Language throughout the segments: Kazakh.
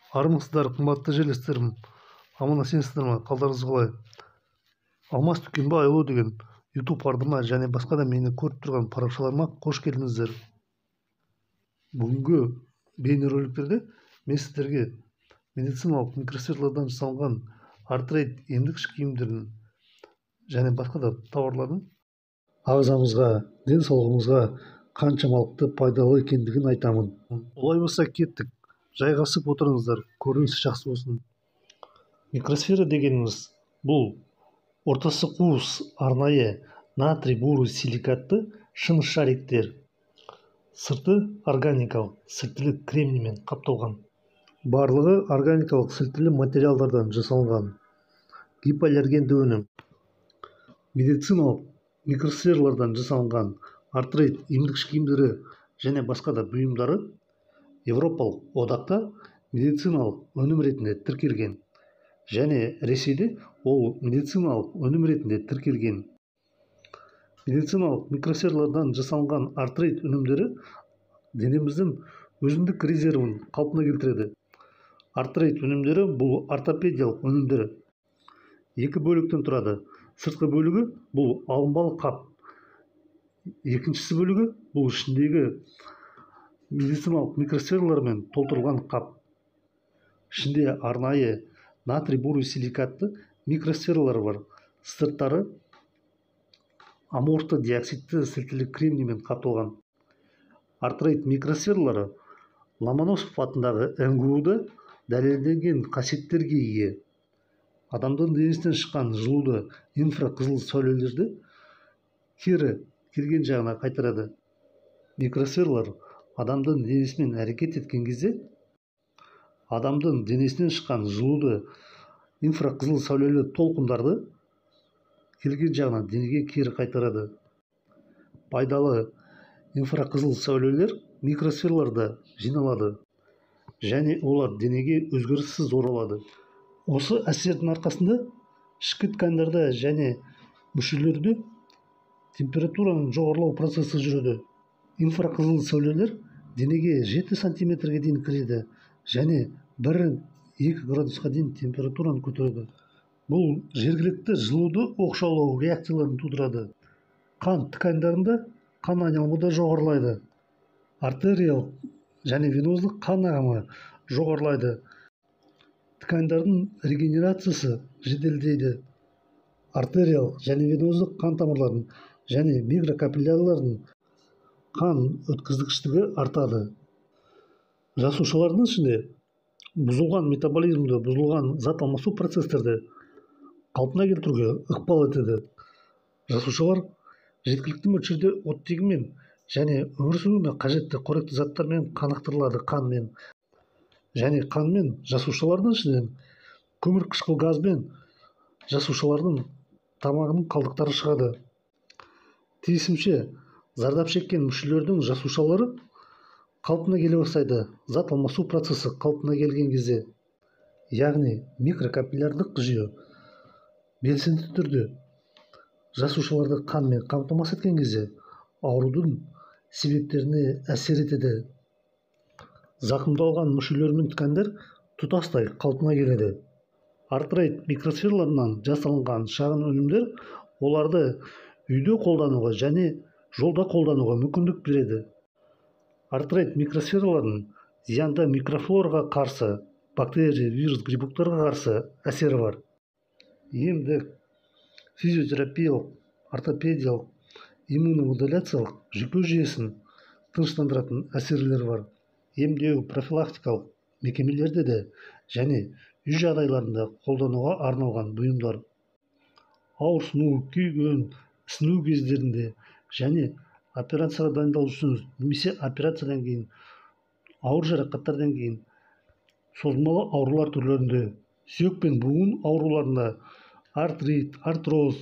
Армысыздар, қымбатты жерлестерім. Аман есенсіздер ме? Қалдарыңыз қалай? Алмас Дүкенбай Айло деген YouTube арнама және басқа да мені көріп тұрған парақшаларыма қош келдіңіздер. Бүгінгі бейнероликтерде мен сіздерге медициналық микросфералардан жасалған артрейд емдік киімдерін және басқа да тауарлардың ағзамызға, денсаулығымызға қаншалықты пайдалы екендігін айтамын. Олай болса кеттік. Жайғасып отырыңыздар, көрініс жақсы болсын. Микросфера дегеніміз бұл ортасы қуыс арнайы натрий буры силикатты шыны шариктер. Сырты органикалық сілтілі кремниймен қапталған. Барлығы органикалық сілтілі материалдардан жасалған. Гипоаллергенді өнім. Медициналық микросфералардан жасалған артрейд емдік киімдері және басқа да бұйымдары Европалық одақта медициналық өнім ретінде тіркелген, және Ресейде ол медициналық өнім ретінде тіркелген. Медициналық микросфералардан жасалған артрейд өнімдері денеміздің өзіндік резервін қалпына келтіреді. Артрейд өнімдері бұл ортопедиялық өнімдері екі бөліктен тұрады. Сыртқы бөлігі бұл алынбалы қап. Екіншісі бөлігі бұл ішіндегі медициналық микросфералармен толтырылған қап. Ішінде арнайы натрий буры силикатты микросфералар бар. Сырттары аморфты диоксидті сілтілі кремниймен қапталған. Артрейд микросфералары Ломоносов атындағы МГУ-да дәлелденген қасиеттерге ие. Адамдың денесінен шыққан жылуды инфрақызыл сәулелерді кері келген жағына қайтарады. Микросфералар адамдың денесімен әрекет еткен кезде адамдың денесінен шыққан жылуды инфрақызыл сәулелі толқындарды келген жағына денеге кері қайтарады. Пайдалы инфрақызыл сәулелер микросфераларда жиналады және олар денеге өзгеріссіз оралады. Осы әсердің арқасында ішкі ткандарда және мүшелерде температураның жоғарылау процесі жүреді. Инфрақызыл сәулелер денеге 7 сантиметрге дейін кіреді және 1-2 градусқа дейін температураны көтереді. Бұл жергілікті жылуды оқшаулау реакцияларын тудырады. Қан ткандарында қан айналымы да жоғарылайды. Артериялық және венозлық қан ағымы жоғарылайды. Ткандардың регенерациясы жеделдейді. Артериялық және венозлық қан тамырлардың және микрокапиллярлардың қан өткізгіштігі артады. Жасушалардың ішінде бұзылған метаболизмді, бұзылған зат алмасу процестерді қалпына келтіруге ықпал етеді. Жасушалар жеткілікті мөлшерде оттегімен және өмір сүруіне қажетті қоректі заттармен қанықтырылады. Қанмен және қанмен жасушалардың ішінен көмірқышқыл газбен жасушалардың тамағының қалдықтары шығады. Тиісінше зардап шеккен мүшелердің жасушалары қалпына келе бастайды. Зат алмасу процесі қалпына келген кезде, яғни микрокапиллярлық жүйе белсенді түрде жасушаларды қанмен қамтамасыз еткен кезде аурудың себептеріне әсер етеді. Зақымдалған мүшелер мен ткандар тұтастай қалпына келеді. Артрейд микросфераларынан жасалынған шағын өнімдер оларды үйде қолдануға және жолда қолдануға мүмкіндік береді. Артрейд микросфераларының зиянды микрофлораға қарсы, бактерия, вирус, грибоктарға қарсы әсері бар. Емдік, физиотерапиялық, ортопедиялық, иммуномодуляциялық жүйке жүйесін тыныштандыратын әсерлері бар. Емдеу профилактикалық мекемелерде де және үй жағдайларында қолдануға арналған бұйымдар. Ауырсыну, күйген, ісіну кездерінде және операцияға дайындалу үшін немесе операциядан кейін, ауыр жарақаттардан кейін, созылмалы аурулар түрлерінде, сүйек пен буын ауруларында, артрит, артроз,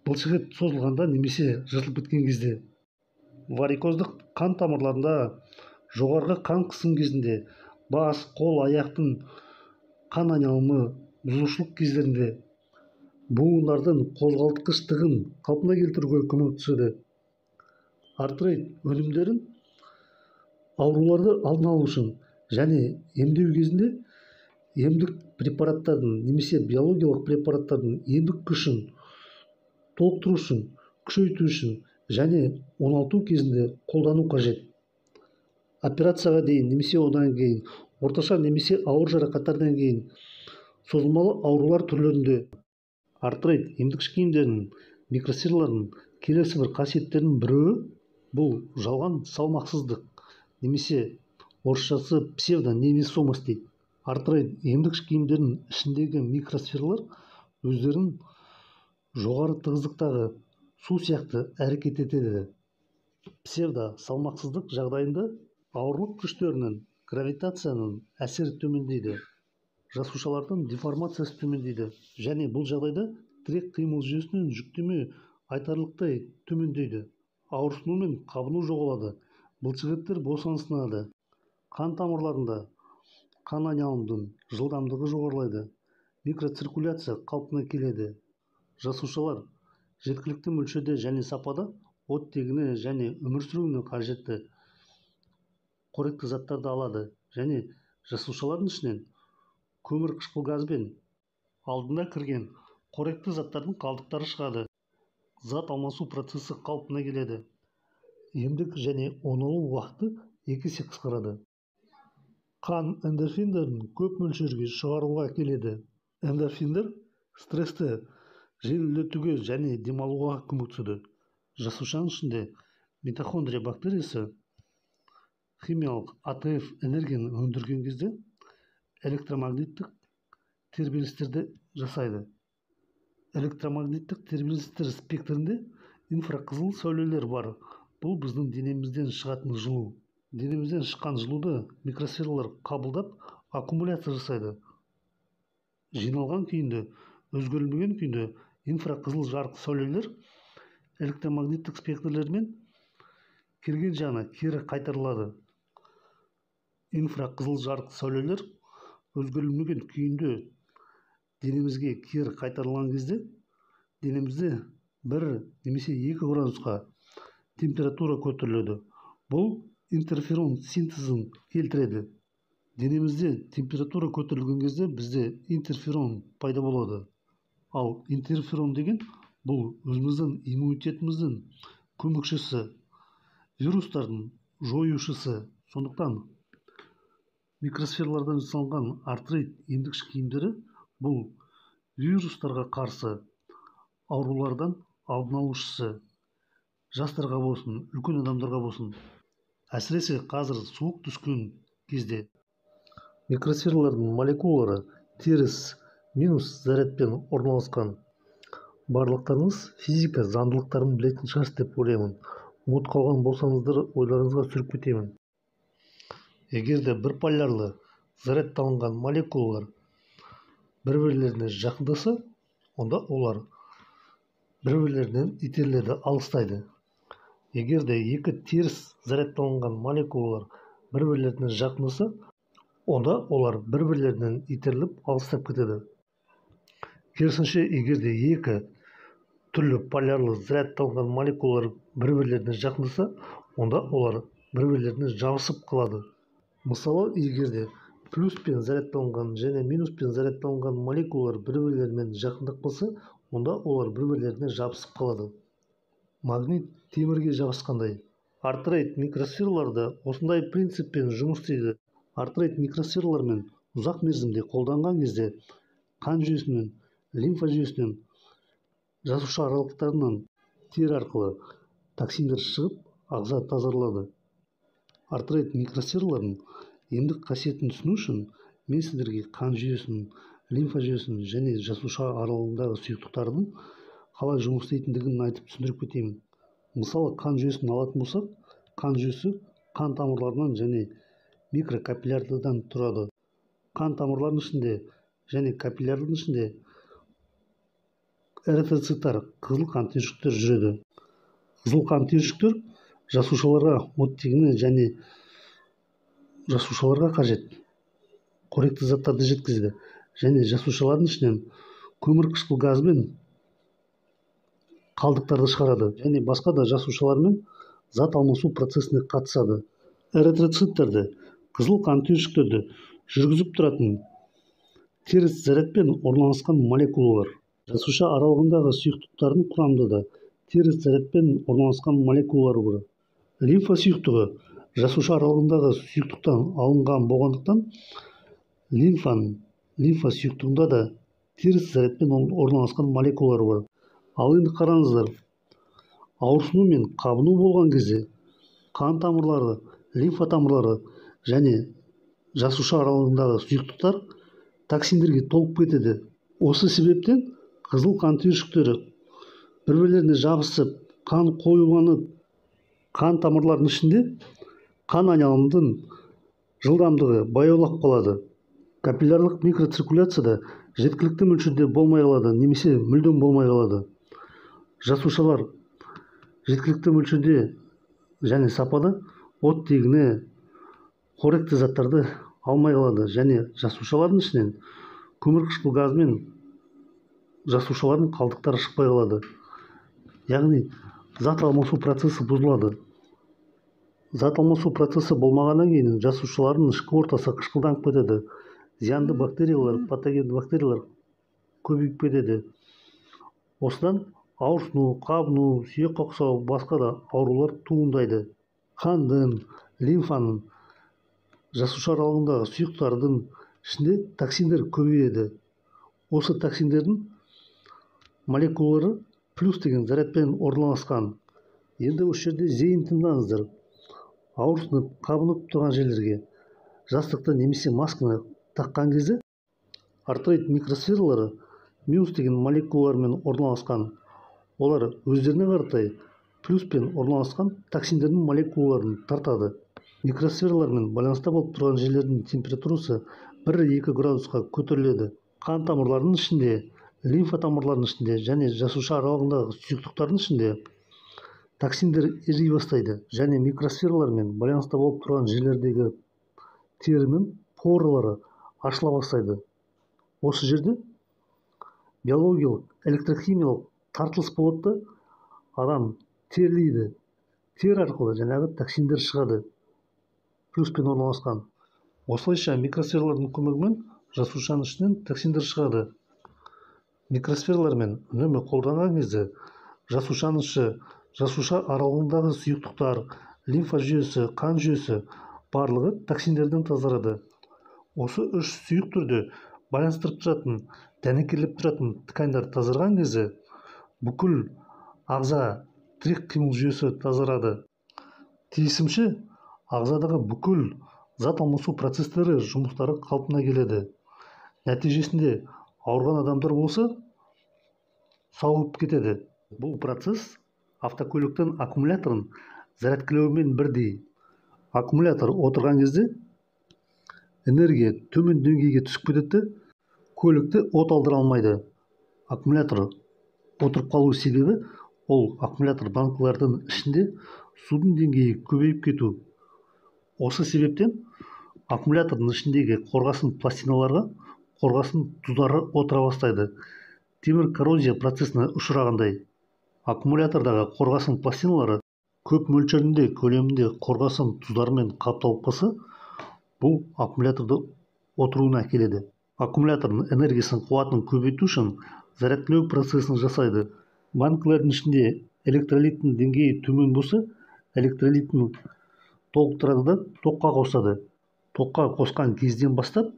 бұлшықет созылғанда немесе жыртылып кеткен кезде, варикоздық қан тамырларында, жоғарғы қан қысым кезінде, бас, қол, аяқтың қан айналымы бұзушылық кездерінде буындардың қозғалтқыштығын қалпына келтіруге көмектеседі. Артрейд өнімдерін ауруларды алдын алу үшін және емдеу кезінде емдік препараттардың немесе биологиялық препараттардың емдік күшін толықтыру үшін, күшейту үшін және оңалту кезінде қолдану қажет. Операцияға дейін немесе одан кейін, орташа немесе ауыр жарақаттардан кейін, созылмалы аурулар түрлерінде артрит емдік киімдерінің микросфераларының келесі бір қасиеттерінің бірі бұл жалған салмақсыздық, немесе орысшасы псевдоневесомость дейді. Артрит емдік киімдерінің ішіндегі микросфералар өздерінің жоғары тығыздықтағы су сияқты әрекет етеді. Псевдо салмақсыздық жағдайында ауырлық күштерінің гравитацияның әсері төмендейді, жасушалардың деформациясы төмендейді және бұл жағдайда тірек қимыл жүйесінің жүктеме айтарлықтай төмендейді. Ауырсыну мен қабыну жоғалады, бұлшықеттер босаңсынады, қан тамырларында қан айналымының жылдамдығы жоғарылайды, микроциркуляция қалпына келеді. Жасушалар жеткілікті мөлшерде және сапада оттегіне және өмір сүруіне қажетті қоректі заттарды алады және жасушалардың ішінен көмірқышқыл газбен алдында кірген қоректі заттардың қалдықтары шығады. Зат алмасу процесі қалпына келеді. Емдік және оңалу уақыты 2 есе қысқарады. Қан эндорфиндерін көп мөлшерге шығаруға келеді. Эндорфиндер стрессті жеңілдетуге және демалуға көмектеседі. Жасушаның ішінде митохондрия бактериясы химиялық АТФ энергияны өндірген кезде электромагниттік тербелістерді жасайды. Электромагниттік тербелістер спектрінде инфрақызыл сәулелер бар. Бұл біздің денемізден шығатын жылу. Денемізден шыққан жылуды микросфералар қабылдап аккумуляция жасайды. Жиналған күйінде, өзгерілмеген күйінде инфрақызыл жарық сәулелер электромагниттік спектрлермен келген жағына кері қайтарылады. Инфрақызыл жарық сәулелер өзгерілмеген күйінде денемізге кері қайтарылған кезде денемізде 1 немесе 2 градусқа температура көтеріледі. Бұл интерферон синтезін келтіреді. Денемізде температура көтерілген кезде бізде интерферон пайда болады. Ал интерферон деген бұл өзіміздің иммунитетіміздің көмекшісі, вирустардың жоюшысы. Сондықтан микросфералардан жасалған артрит емдік киімдері бұл вирустарға қарсы аурулардан алдын алушысы. Жастарға болсын, үлкен адамдарға болсын. Әсіресе қазір суық түскен кезде микросфералардың молекулалары теріс минус зарядпен орналасқан. Барлықтарыңыз физика заңдылықтарын білетін шығарсыз деп ойлаймын. Ұмытып қалған болсаңыздар ойларыңызға түсіріп кетемін. Егер де бір полярлы зарядталынған молекулалар бір-бірлеріне жақындаса, онда олар бір-бірлерінен итеріледі, алыстайды. Егер де екі теріс зарядталынған молекулалар бір-бірлеріне жақындаса, онда олар бір-бірлерінен итеріліп алыстап кетеді. Керісінше, егер де екі түрлі полярлы зарядталынған молекулалар бір-бірлеріне жақындаса, онда олар бір-бірлеріне жабысып қалады. Мысалы, егер де плюспен зарядталынған және минуспен зарядталынған молекулалар бір-бірлерімен жақындық болса, онда олар бір-бірлеріне жабысып қалады. Магнит темірге жабысқандай. Артрит микросфераларда осындай принциппен жұмыс істейді. Артрит микросфералармен ұзақ мерзімде қолданған кезде қан жүйесінен, лимфа жүйесінен, жасуша аралықтарынан тер арқылы токсиндер шығып, ағза тазарылады. Артрит микросфераларының емдік қасиетін түсіну үшін мен сіздерге қан жүйесінің, лимфа жүйесінің және жасуша аралығындағы сұйықтықтардың қалай жұмыс істейтіндігін айтып түсіндіріп кетеймін. Мысалы, қан жүйесін алатын болсақ, қан жүйесі қан тамырларынан және микрокапиллярдан тұрады. Қан тамырларының ішінде және капиллярдың ішінде эритроциттар, қызыл қан түйіршіктер жүреді. Қызыл қан түйіршіктер жасушаларға оттегіне және жасушаларға қажет қоректі заттарды жеткізеді және жасушалардың ішінен көмірқышқыл газбен қалдықтарды шығарады және басқа да жасушалармен зат алмасу процесіне қатысады. Эритроциттерді, қызыл қан түйіршіктерді жүргізіп тұратын теріс зарядпен орналасқан молекулалар. Жасуша аралығындағы сұйықтықтардың құрамында да теріс зарядпен орналасқан молекулалар бар. Лимфа сұйықтығы жасуша аралығындағы сұйықтықтан алынған болғандықтан, лимфа сұйықтығында да теріс зарядпен орналасқан молекулалар бар. Ал енді қараңыздар, ауырсыну мен қабыну болған кезде қан тамырлары, лимфа тамырлары және жасуша аралығындағы сұйықтықтар токсиндерге толып кетеді. Осы себептен қызыл қан түйіршіктері бір-бірлеріне жабысып, қан қоюланып, қан тамырларының ішінде қан айналымының жылдамдығы баяулап қалады. Капиллярлық микроциркуляцияда жеткілікті мөлшерде болмай қалады, немесе мүлдем болмай қалады. Жасушалар жеткілікті мөлшерде және сапада оттегіні, қоректі заттарды алмай қалады және жасушалардың ішінен көмірқышқыл газы мен жасушалардың қалдықтары шықпай қалады. Яғни зат алмасу процесі бұзылады. Зат алмасу процесі болмағаннан кейін жасушалардың ішкі ортасы қышқылданып кетеді. Зиянды бактериялар, патогенді бактериялар көбейіп кетеді. Осыдан ауырсыну, қабыну, сүйек қақсау, басқа да аурулар туындайды. Қандың, лимфаның, жасуша аралығындағы сұйықтардың ішінде токсиндер көбейеді. Осы токсиндердің молекулалары плюс деген зарядпен орналасқан. Енді осы жерде зейін тыңдаңыздар. Ауырсынып, қабынып тұрған жерлерге жастықты немесе масканы таққан кезде артероид микросфералары миус деген молекулалармен орналасқан. Олар өздеріне қаратай плюспен орналасқан токсиндердің молекулаларын тартады. Микросфералармен байланыста болып тұрған жерлердің температурасы 1-2 градусқа көтеріледі. Қан тамырларының ішінде, лимфа тамырларының ішінде және жасуша аралығындағы сұйықтықтардың ішінде токсиндер ери бастайды және микросфералармен байланыста болып тұрған жерлердегі терінің порлары ашыла бастайды. Осы жерде биологиялық, электрохимиялық тартылыс болады да, адам терлейді. Тер арқылы жаңағы токсиндер шығады, плюспен орналасқан. Осылайша микросфералардың көмегімен жасушаның ішінен токсиндер шығады. Микросфералармен үнемі қолданған кезде жасушаның іші, жасуша аралығындағы сұйықтықтар, лимфа жүйесі, қан жүйесі барлығы токсиндерден тазарады. Осы үш сұйық түрде байланыстырып тұратын, дәнекерлеп тұратын тканьдар тазарған кезде бүкіл ағза, тірек қимыл жүйесі тазарады. Тиісінше ағзадағы бүкіл зат алмасу процестері, жұмыстары қалпына келеді. Нәтижесінде ауырған адамдар болса сауығып кетеді. Бұл процесс автокөліктің аккумуляторын зарядкілеумен бірдей. Аккумулятор отырған кезде энергия төмен деңгейге түсіп кетеді, көлікті от алдыра алмайды. Аккумулятор отырып қалу себебі ол аккумулятор банкалардың ішінде судың деңгейі көбейіп кету. Осы себептен аккумулятордың ішіндегі қорғасын пластиналарға қорғасын тұздары отыра бастайды. Темір коррозия процесіне ұшырағандай. Аккумулятордағы қорғасын пластиналары көп мөлшерінде, көлемінде қорғасын тұздарымен қапталып қалса, бұл аккумуляторды отыруына әкеледі. Аккумулятордың энергиясын, қуатын көбейту үшін зарядкілеу процесін жасайды. Банкалардың ішінде электролиттің деңгейі төмен болса, электролитін толықтырады да тоққа қосады. Тоққа қосқан кезден бастап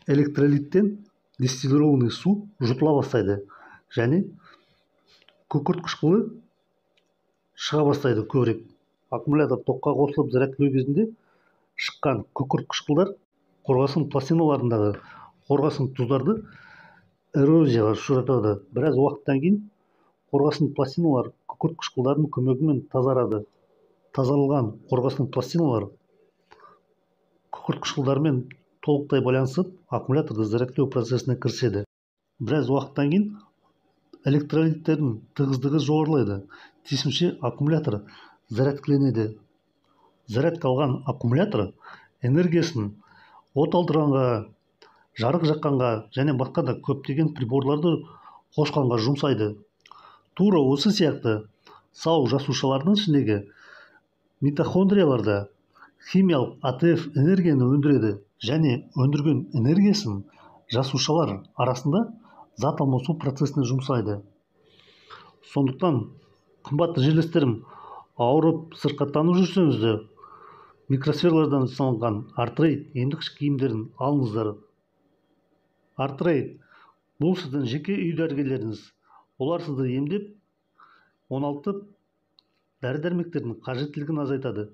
электролиттен дистиллированный су жұтыла бастайды және күкірт қышқылы шыға бастайды көбірек. Аккумулятор тоққа қосылып зарядкілеу кезінде шыққан күкірт қышқылдар қорғасын пластиналарындағы қорғасын тұздарды эрозияға ұшыратады. Біраз уақыттан кейін қорғасын пластиналар күкірт қышқылдарының көмегімен тазарады. Тазарылған қорғасын пластиналар күкірт қышқылдармен толықтай байланысып, аккумуляторды зарядкілеу процесіне кіріседі. Біраз уақыттан кейін электролиттердің тығыздығы жоғарылайды. Тиісінше аккумулятор зарядкіленеді. Зарядкалған аккумулятор энергиясын от алдырғанға, жарық жаққанға және басқа да көптеген приборларды қосқанға жұмсайды. Тура осы сияқты сау жасушалардың ішіндегі митохондрияларда химиялық АТФ энергияны өндіреді және өндірген энергиясын жасушалар арасында зат алмасу процесіне жұмсайды. Сондықтан, қымбатты жерлестерім, ауырып сырқаттанып жүрсеңіз де, микросфералардан жасалынған артрейд емдік киімдерін алыңыздар. Артрейд – бұл сіздің жеке үй дәрігерлеріңіз. Олар сізді емдеп, оңалтып, дәрі-дәрмектердің қажеттілігін азайтады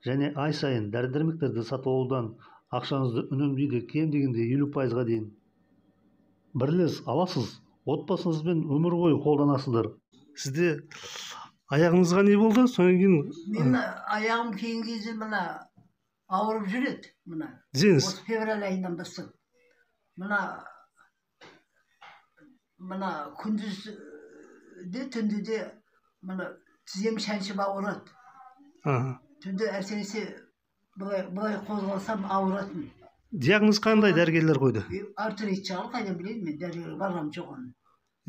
және ай сайын дәрі-дәрмектерді сатып алудан ақшаңызды үнемдейді, кем дегенде 50%-ға дейін. Бірлес аласыз, отбасыңызбен өмір бойы қолданасыздар. Сізде аяғыңызға не болды? Содан кейін Мен аяғым кейінгі кезде мына ауырып жүреді. Деңіз. Осы февраль айынан бастап. Мына күндіз де түнде де мына тізем шаншып ауырады. Түнде әсіресе былай қозғалсам ауыратын. Диагноз қандай дәрігерлер қойды? Артрит шығар, қайдан білейін, мен дәрігерге барғам жоқ оны.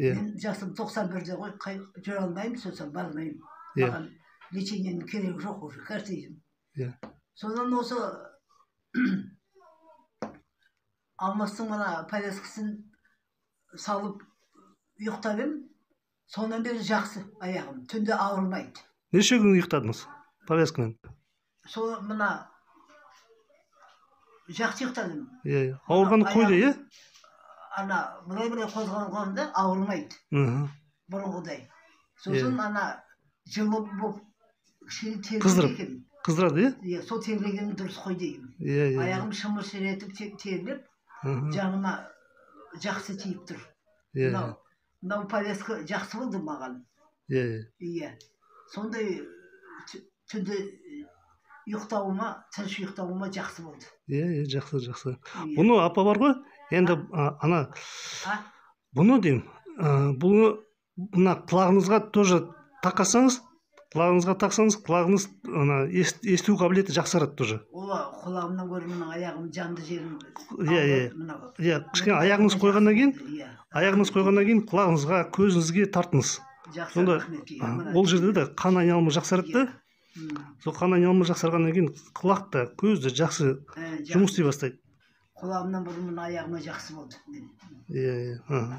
Мен жасым 91-де ғой, жүре алмаймын, сосын бармаймын. Маған лечениенің керегі жоқ уже, картизм. Содан осы Алмастың мына повязкасын салып ұйықтап едім, сонан бері жақсы аяғым, түнде ауырмайды. Неше күн ұйықтадыңыз повязкамен? Сол мына жақсы ұйықтадым. Ауырғаны қойды, Ана былай қозғалғанда ауырмайды. Бұрынғыдай. Сосын ана жылы болып қыздырады, сол терлегенім дұрыс қой деймін. Аяғым шымыр сиретіп терлеп, жаныма жақсы тиіп тұр. Мынау повязка жақсы болды маған. Сондай түнде ұйықтауыма, тыныш ұйықтауыма жақсы болды. Жақсы. Бұны апа бар ғой, енді бұны деймін, бұны құлағыңызға тоже тақасаңыз, құлағыңыз есту қабілеті жақсарады тоже. Ола, құлағымнан көрі мұның аяғым жанды жерім. Кішкене аяғыңыз қойғаннан кейін құлағыңызға, көзіңізге тартыңыз. Сонда ол жерде де қан айналымы жақсарады да. Сол қан айналымы жақсарғаннан кейін құлақ та, көз де жақсы жұмыс істей бастайды. Құлағымнан бұрын мұның аяғыма жақсы болды.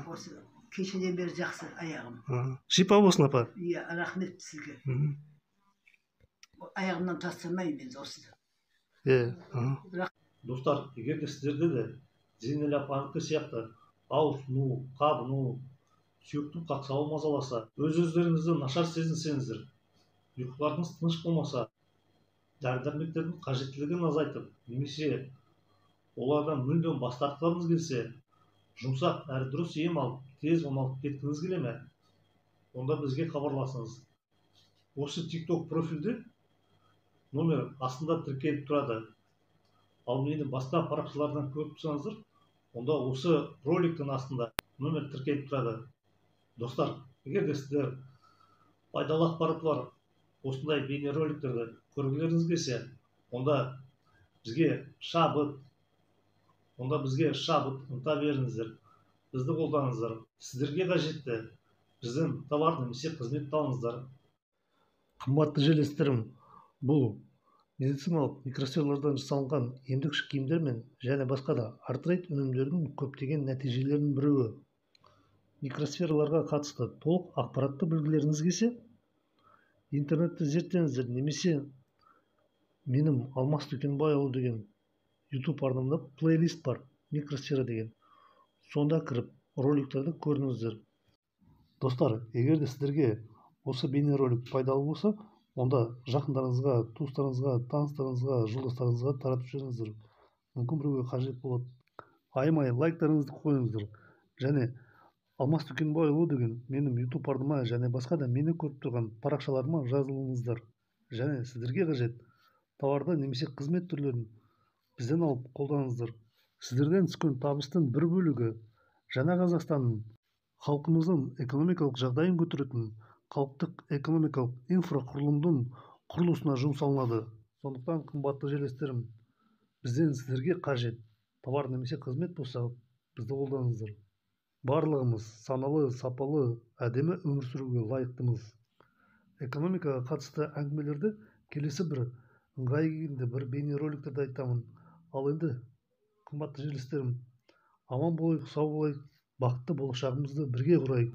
Осы кешеден бері жақсы аяғым. Шипа болсын, апа. Рахмет сізге. Аяғымнан тастырмаймын мен осыды. Достар, егер де сіздерде де Зейнел апанікі сияқты ауырсыну, қабыну, сүйектің қақсауы мазаласа, өз-өздеріңізді нашар сезінсеңіздер, ұйқыларыңыз тыныш болмаса, дәрі-дәрмектердің қажеттілігін азайтып, немесе олардан мүлдем бас тартқыларыңыз келсе, жұмсақ әрі дұрыс ем алып, тез оңалып кеткіңіз келе ме? Онда бізге хабарласыңыз. Осы TikTok профильде номер астында тіркеліп тұрады. Ал мені басқа парақшалардан көріп тұрсаңыздар, онда осы роликтің астында номер тіркеліп тұрады. Достар, егер де сіздер пайдалы ақпарат бар осындай бейнероликтерді көргілеріңіз келсе, онда бізге шабыт, ынта беріңіздер, бізді қолдаңыздар. Сіздерге қажетті біздің товар немесе қызметті алыңыздар. Қымбатты жерлестерім, бұл медициналық микросфералардан жасалынған емдік киімдер мен және басқа да артрейд өнімдерінің көптеген нәтижелерінің біреуі. Микросфераларға қатысты толық ақпаратты білгілеріңіз келсе, интернетті зерттеңіздер, немесе менің Алмас Дүкенбайұлы деген YouTube арнамда плейлист бар, микросфера деген. Сонда кіріп, роликтерді көріңіздер. Достар, егер де сіздерге осы бейнеролик пайдалы болса, онда жақындарыңызға, туыстарыңызға, таныстарыңызға, жолдастарыңызға таратып жіберіңіздер. Мүмкін біреуге қажет болады. Аямай лайктарыңызды қойыңыздар. Және Алмас Дүкенбайұлы деген менің YouTube арнама және басқа да мені көріп тұрған парақшаларыма жазылыңыздар. Және сіздерге қажет товарды немесе қызмет түрлерін бізден алып қолданыңыздар. Сіздерден түскен табыстың бір бөлігі жаңа Қазақстанның, халқымыздың экономикалық жағдайын көтеретін халықтық экономикалық инфрақұрылымдың құрылысына жұмсалынады. Сондықтан, қымбатты жерлестерім, бізден сіздерге қажет товар немесе қызмет болса, бізді қолданыңыздар. Барлығымыз саналы, сапалы, әдемі өмір сүруге лайықтымыз. Экономикаға қатысты әңгімелерді келесі бір ыңғай келгенде бір бейнероликтерде айтамын. Ал енді, қымбатты жерлестерім, аман болайық, сау болайық, бақытты болашағымызды бірге құрайық.